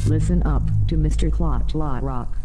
Listen up to Mr. Clot Rock.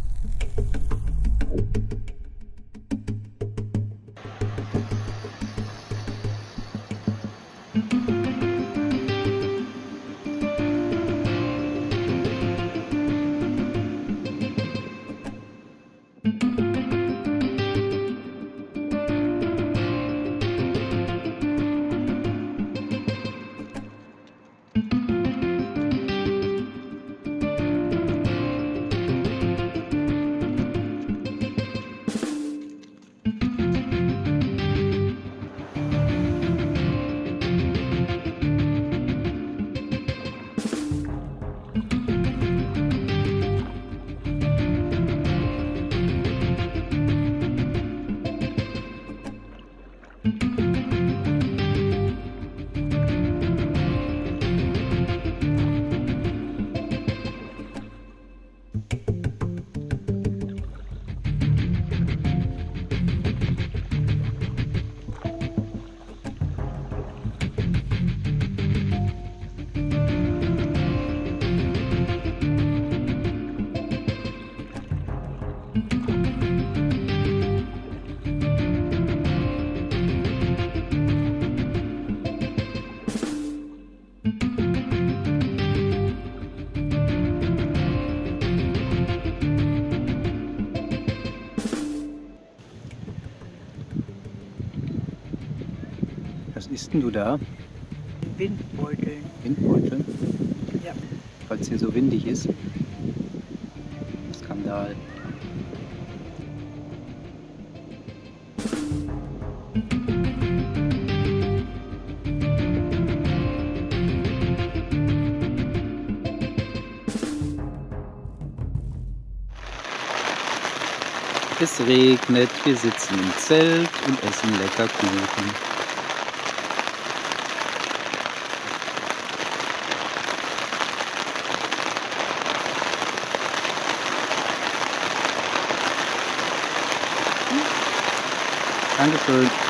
Was isst denn du da? Windbeuteln. Windbeutel? Ja. Falls hier so windig ist. Skandal. Es regnet, wir sitzen im Zelt und essen lecker Kuchen. Dankeschön.